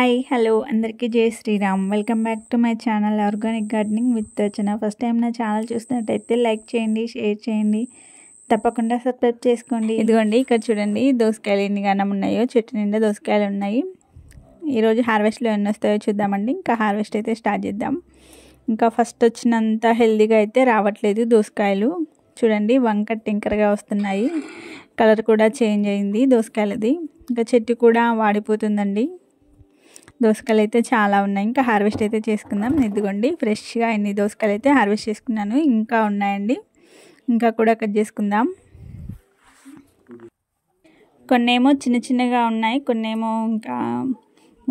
Hi hello అందరికీ Jai Shriram. Welcome back to my channel organic gardening with Rachana. First time నా channel చూస్తున్నట్టయితే like చేయండి, share చేయండి, తప్పకుండా సబ్స్క్రైబ్ చేసుకోండి. ఇదిగోండి ఇక్కడ చూడండి దోసకాయలు ఎన్ని గనం ఉన్నాయో, చెట్టు నిండా దోసకాయలు ఉన్నాయి. ఈరోజు హార్వెస్ట్లో ఎన్ని వస్తాయో చూద్దామండి. ఇంకా హార్వెస్ట్ అయితే స్టార్ట్ చేద్దాం. ఇంకా ఫస్ట్ వచ్చినంత హెల్దీగా అయితే రావట్లేదు దోసకాయలు. చూడండి వంక టింకరగా వస్తున్నాయి, కలర్ కూడా చేంజ్ అయింది దోసకాయలది. ఇంకా చెట్టు కూడా వాడిపోతుందండి. దోసకాయలు అయితే చాలా ఉన్నాయి. ఇంకా హార్వెస్ట్ అయితే చేసుకుందాం. ఇదిగోండి ఫ్రెష్గా ఎన్ని దోసకాయలు అయితే హార్వెస్ట్ చేసుకున్నాను, ఇంకా ఉన్నాయండి, ఇంకా కూడా కట్ చేసుకుందాం. కొన్నేమో చిన్న చిన్నగా ఉన్నాయి, కొన్నేమో ఇంకా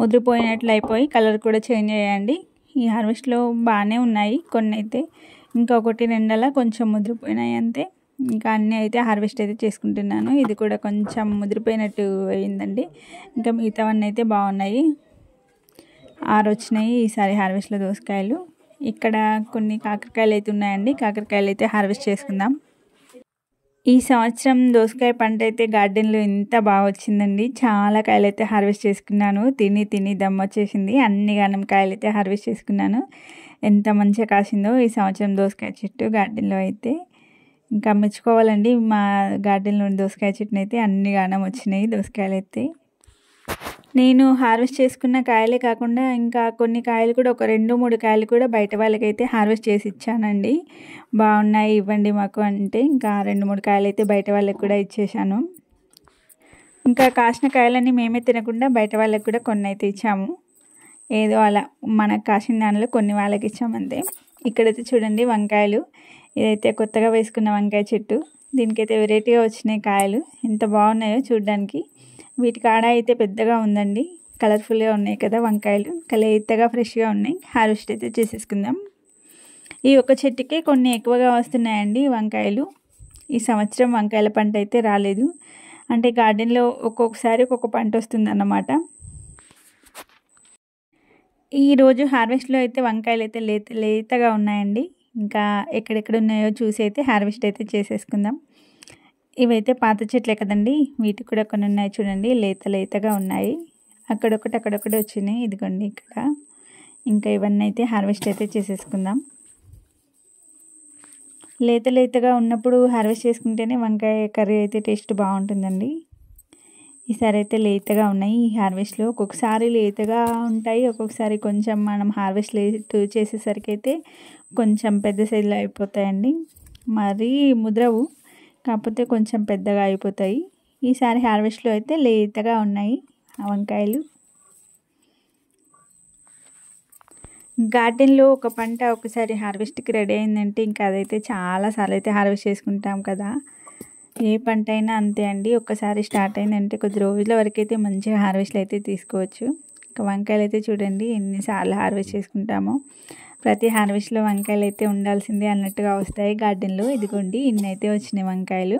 ముదిరిపోయినట్లు అయిపోయి కలర్ కూడా చేంజ్ అయ్యాయండి. ఈ హార్వెస్ట్లో బాగానే ఉన్నాయి, కొన్ని అయితే ఇంకా ఒకటి రెండలా కొంచెం ముదిరిపోయినాయి అంతే. ఇంకా అన్నీ అయితే హార్వెస్ట్ అయితే చేసుకుంటున్నాను. ఇది కూడా కొంచెం ముదిరిపోయినట్టు అయిందండి. ఇంకా మిగతావన్నీ అయితే బాగున్నాయి. 6 వచ్చినాయి ఈసారి హార్వెస్ట్లో దోసకాయలు. ఇక్కడ కొన్ని కాకరకాయలు అయితే ఉన్నాయండి, కాకరకాయలు అయితే హార్వెస్ట్ చేసుకుందాం. ఈ సంవత్సరం దోసకాయ పంట అయితే గార్డెన్లో ఎంత బాగా వచ్చిందండి. చాలా కాయలు అయితే హార్వెస్ట్ చేసుకున్నాను. తిని దమ్ వచ్చేసింది. అన్ని గానం కాయలు అయితే హార్వెస్ట్ చేసుకున్నాను. ఎంత మంచిగా కాసిందో ఈ సంవత్సరం దోసకాయ చెట్టు గార్డెన్లో అయితే. ఇంకా మెచ్చుకోవాలండి మా గార్డెన్లో దోసకాయ చెట్టుని అయితే. అన్ని గానం వచ్చినాయి దోసకాయలు అయితే. నేను హార్వెస్ట్ చేసుకున్న కాయలే కాకుండా ఇంకా కొన్ని కాయలు కూడా, ఒక 2-3 కాయలు కూడా బయట వాళ్ళకైతే హార్వెస్ట్ చేసి ఇచ్చానండి. బాగున్నాయి ఇవ్వండి మాకు అంటే ఇంకా 2-3 కాయలు అయితే బయట వాళ్ళకి కూడా ఇచ్చేసాను. ఇంకా కాసిన కాయలన్నీ మేమే తినకుండా బయట వాళ్ళకి కూడా కొన్ని అయితే ఇచ్చాము. ఏదో అలా మనకు కాసిన దానిలో కొన్ని వాళ్ళకి ఇచ్చామంతే. ఇక్కడైతే చూడండి వంకాయలు, ఇదైతే కొత్తగా వేసుకున్న వంకాయ చెట్టు. దీనికైతే వెరైటీగా వచ్చినాయి కాయలు, ఎంత బాగున్నాయో చూడడానికి. వీటి కాడ అయితే పెద్దగా ఉందండి, కలర్ఫుల్గా ఉన్నాయి కదా వంకాయలు, లేతగా ఫ్రెష్గా ఉన్నాయి. హార్వెస్ట్ అయితే చేసేసుకుందాం. ఈ ఒక చెట్టుకే కొన్ని ఎక్కువగా వస్తున్నాయండి వంకాయలు. ఈ సంవత్సరం వంకాయల పంట అయితే రాలేదు, అంటే గార్డెన్లో ఒక్కొక్కసారి ఒక్కొక్క పంట వస్తుంది అన్నమాట. ఈరోజు హార్వెస్ట్లో అయితే వంకాయలు అయితే లేతగా ఉన్నాయండి. ఇంకా ఎక్కడెక్కడ ఉన్నాయో చూసి అయితే హార్వెస్ట్ అయితే చేసేసుకుందాం. ఇవైతే పాత చెట్లే కదండి, వీటికి కూడా కొన్ని ఉన్నాయి చూడండి, లేతగా ఉన్నాయి. అక్కడొకటి వచ్చినాయి, ఇదిగోండి ఇక్కడ. ఇంకా ఇవన్నీ అయితే హార్వెస్ట్ అయితే చేసేసుకుందాం. లేతగా ఉన్నప్పుడు హార్వెస్ట్ చేసుకుంటేనే వంకాయ కర్రీ అయితే టేస్ట్ బాగుంటుందండి. ఈసారి అయితే లేతగా ఉన్నాయి ఈ హార్వెస్ట్లో. ఒక్కొక్కసారి లేతగా ఉంటాయి, ఒక్కొక్కసారి కొంచెం మనం హార్వెస్ట్ లేట్ చేసేసరికి అయితే కొంచెం పెద్ద సైజులో అయిపోతాయండి. మరీ ముద్రవు, కాకపోతే కొంచెం పెద్దగా అయిపోతాయి. ఈసారి హార్వెస్ట్లో అయితే లేతగా ఉన్నాయి ఆ వంకాయలు. గార్డెన్లో ఒక పంట ఒకసారి హార్వెస్ట్కి రెడీ అయిందంటే ఇంకా అదైతే చాలాసార్లు అయితే హార్వెస్ట్ చేసుకుంటాం కదా. ఏ పంట అయినా అంతే అండి, ఒక్కసారి స్టార్ట్ అయిందంటే కొద్ది రోజుల వరకు అయితే మంచిగా హార్వెస్ట్లు అయితే తీసుకోవచ్చు. ఇంకా వంకాయలు అయితే చూడండి ఎన్నిసార్లు హార్వెస్ట్ చేసుకుంటామో. ప్రతి హార్వెస్ట్లో వంకాయలు అయితే ఉండాల్సిందే అన్నట్టుగా వస్తాయి గార్డెన్లో. ఇదిగోండి ఇన్ని అయితే వచ్చినాయి వంకాయలు.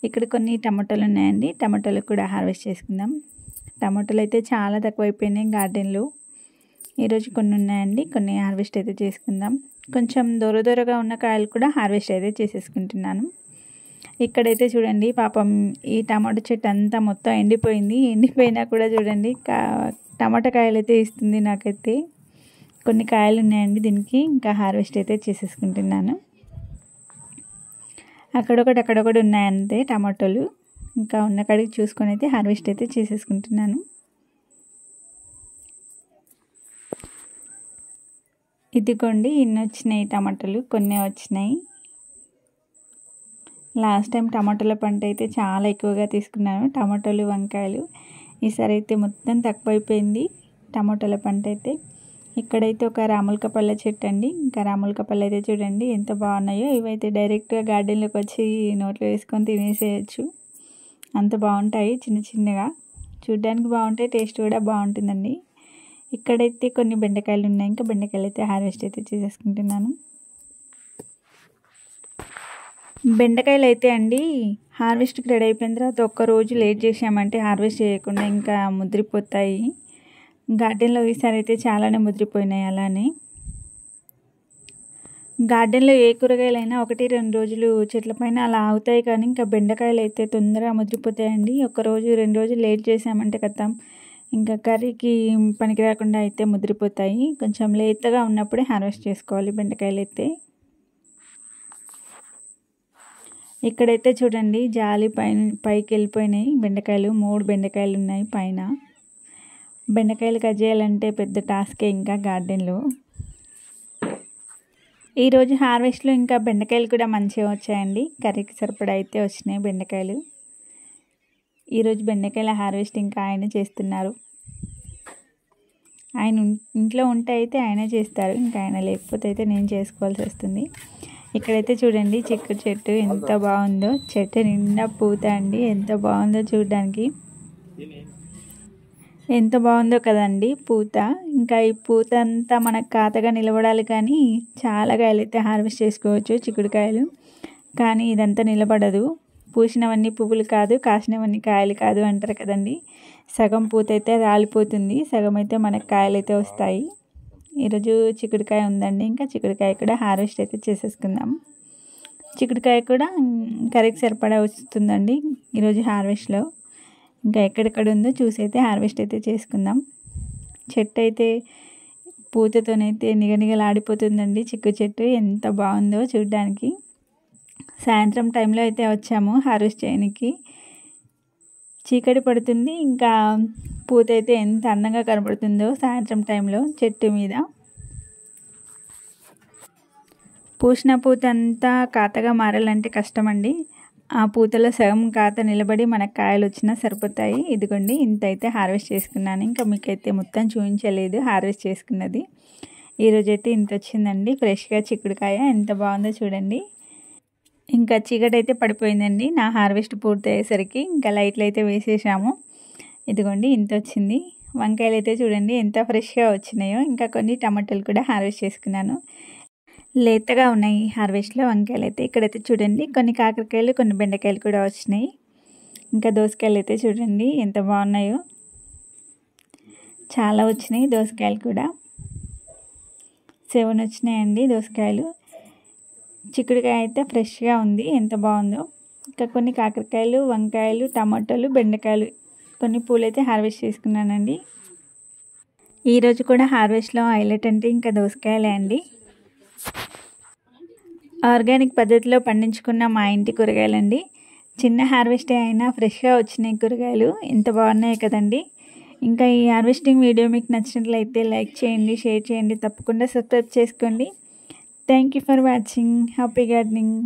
ఇక్కడ కొన్ని టమాటాలు ఉన్నాయండి, టమాటాలు కూడా హార్వెస్ట్ చేసుకుందాం. టమాటాలు అయితే చాలా తక్కువ అయిపోయినాయి గార్డెన్లో. ఈరోజు కొన్ని ఉన్నాయండి, కొన్ని హార్వెస్ట్ అయితే చేసుకుందాం. కొంచెం దూరగా ఉన్న కాయలు కూడా హార్వెస్ట్ అయితే చేసేసుకుంటున్నాను. ఇక్కడైతే చూడండి పాపం ఈ టమాటా చెట్టు అంతా మొత్తం ఎండిపోయింది. ఎండిపోయినా కూడా చూడండి టమాటా కాయలు అయితే ఇస్తుంది నాకైతే. కొన్ని కాయలు ఉన్నాయండి దీనికి, ఇంకా హార్వెస్ట్ అయితే చేసేసుకుంటున్నాను. అక్కడొకటి ఉన్నాయంతే టమాటోలు. ఇంకా ఉన్న కాడికి చూసుకొని అయితే హార్వెస్ట్ అయితే చేసేసుకుంటున్నాను. ఇదిగోండి ఇన్ని వచ్చినాయి టమాటాలు, కొన్ని వచ్చినాయి. లాస్ట్ టైం టమాటాల పంట అయితే చాలా ఎక్కువగా తీసుకున్నాను, టమాటాలు వంకాయలు. ఈసారి అయితే మొత్తం తక్కువ అయిపోయింది టమాటాల పంట అయితే. ఇక్కడైతే ఒక రాములకపల్ల చెట్టు అండి. ఇంకా రాములకపల్ల అయితే చూడండి ఎంత బాగున్నాయో. ఇవైతే డైరెక్ట్గా గార్డెన్లోకి వచ్చి నోట్లో వేసుకొని తినేసేయచ్చు, అంత బాగుంటాయి. చిన్నగా చూడడానికి బాగుంటాయి, టేస్ట్ కూడా బాగుంటుందండి. ఇక్కడైతే కొన్ని బెండకాయలు ఉన్నాయి, ఇంకా బెండకాయలు అయితే హార్వెస్ట్ అయితే చేసేసుకుంటున్నాను. బెండకాయలు అయితే అండి హార్వెస్ట్కి రెడీ అయిపోయిన తర్వాత ఒక్కరోజు లేట్ చేసామంటే హార్వెస్ట్ చేయకుండా ఇంకా ముదిరిపోతాయి. గార్డెన్లో ఈసారి అయితే చాలానే ముదిరిపోయినాయి. అలానే గార్డెన్లో ఏ కూరగాయలైనా 1-2 రోజులు చెట్ల పైన అలా అవుతాయి, కానీ ఇంకా బెండకాయలు అయితే తొందరగా ముదిరిపోతాయండి. 1-2 రోజులు లేట్ చేసామంటే కథం ఇంకా కర్రీకి పనికి రాకుండా అయితే ముదిరిపోతాయి. కొంచెం లేతగా ఉన్నప్పుడే హార్వెస్ట్ చేసుకోవాలి బెండకాయలు అయితే. ఇక్కడైతే చూడండి జాలి పైకి వెళ్ళిపోయినాయి బెండకాయలు. 3 బెండకాయలు ఉన్నాయి పైన. బెండకాయలు కట్ చేయాలంటే పెద్ద టాస్కే ఇంకా గార్డెన్లో. ఈరోజు హార్వెస్ట్లో ఇంకా బెండకాయలు కూడా మంచిగా వచ్చాయండి. కర్రీకి సరిపడా అయితే వచ్చినాయి బెండకాయలు. ఈరోజు బెండకాయల హార్వెస్ట్ ఇంకా ఆయన చేస్తున్నారు. ఆయన ఇంట్లో ఉంటే అయితే ఆయనే చేస్తారు, ఇంకా ఆయన లేకపోతే అయితే నేను చేసుకోవాల్సి వస్తుంది. ఇక్కడైతే చూడండి చిక్కుడు చెట్టు ఎంత బాగుందో. చెట్టు నిండా పూత అండి. ఎంత బాగుందో చూడడానికి. ఎంత బాగుందో కదండి పూత. ఇంకా ఈ పూత అంతా మనకు ఖాతగా నిలబడాలి, కానీ చాలా కాయలు అయితే హార్వెస్ట్ చేసుకోవచ్చు చిక్కుడుకాయలు. కానీ ఇదంతా నిలబడదు. పూసినవన్నీ పువ్వులు కాదు, కాసినవన్నీ కాయలు కాదు అంటారు కదండి. సగం పూత అయితే రాలిపోతుంది, సగం అయితే మనకు కాయలు అయితే వస్తాయి. ఈరోజు చిక్కుడుకాయ ఉందండి. ఇంకా చిక్కుడుకాయ కూడా హార్వెస్ట్ అయితే చేసేసుకుందాం. చిక్కుడుకాయ కూడా కర్రీకి సరిపడా వస్తుందండి ఈరోజు హార్వెస్ట్లో. ఇంకా ఎక్కడెక్కడ ఉందో చూసి అయితే హార్వెస్ట్ అయితే చేసుకుందాం. చెట్టు అయితే పూతతోనైతే నిగనిగలాడిపోతుందండి చిక్కు చెట్టు. ఎంత బాగుందో చూడడానికి. సాయంత్రం టైంలో అయితే వచ్చాము హార్వెస్ట్ చేయడానికి. చీకటి పడుతుంది, ఇంకా పూత అయితే ఎంత అందంగా కనబడుతుందో సాయంత్రం టైంలో చెట్టు మీద. పూసిన పూత అంతా కాతగా మారాలంటే కష్టమండి. ఆ పూతలో సగం కాత నిలబడి మనకు కాయలు వచ్చినా సరిపోతాయి. ఇదిగోండి ఇంత అయితే హార్వెస్ట్ చేసుకున్నాను. ఇంకా మీకైతే మొత్తం చూపించలేదు హార్వెస్ట్ చేసుకున్నది. ఈరోజైతే ఇంత వచ్చిందండి ఫ్రెష్గా చిక్కుడుకాయ. ఎంత బాగుందో చూడండి. ఇంకా చీకటి అయితే పడిపోయిందండి నా హార్వెస్ట్ పూర్తి అయ్యేసరికి. ఇంకా లైట్లు అయితే వేసేసాము. ఇదిగోండి ఇంత వచ్చింది. వంకాయలు అయితే చూడండి ఎంత ఫ్రెష్గా వచ్చినాయో. ఇంకా కొన్ని టమాటాలు కూడా హార్వెస్ట్ చేసుకున్నాను. లేతగా ఉన్నాయి హార్వెస్ట్లో వంకాయలు అయితే. ఇక్కడైతే చూడండి కొన్ని కాకరకాయలు, కొన్ని బెండకాయలు కూడా వచ్చినాయి. ఇంకా దోసకాయలు అయితే చూడండి ఎంత బాగున్నాయో. చాలా వచ్చినాయి దోసకాయలు కూడా. 7 వచ్చినాయండి దోసకాయలు. చిక్కుడుకాయ అయితే ఫ్రెష్గా ఉంది, ఎంత బాగుందో. ఇంకా కొన్ని కాకరకాయలు, వంకాయలు, టమాటాలు, బెండకాయలు, కొన్ని పూలు అయితే హార్వెస్ట్ చేసుకున్నానండి. ఈరోజు కూడా హార్వెస్ట్లో హైలైట్ అంటే ఇంకా దోసకాయలే అండి. ఆర్గానిక్ పద్ధతిలో పండించుకున్న మా ఇంటి కూరగాయలండి. చిన్న హార్వెస్టే అయినా ఫ్రెష్గా వచ్చినాయి కూరగాయలు. ఎంత బాగున్నాయి కదండి. ఇంకా ఈ హార్వెస్టింగ్ వీడియో మీకు నచ్చినట్లయితే లైక్ చేయండి, షేర్ చేయండి, తప్పకుండా సబ్స్క్రైబ్ చేసుకోండి. Thank you for watching. Happy gardening.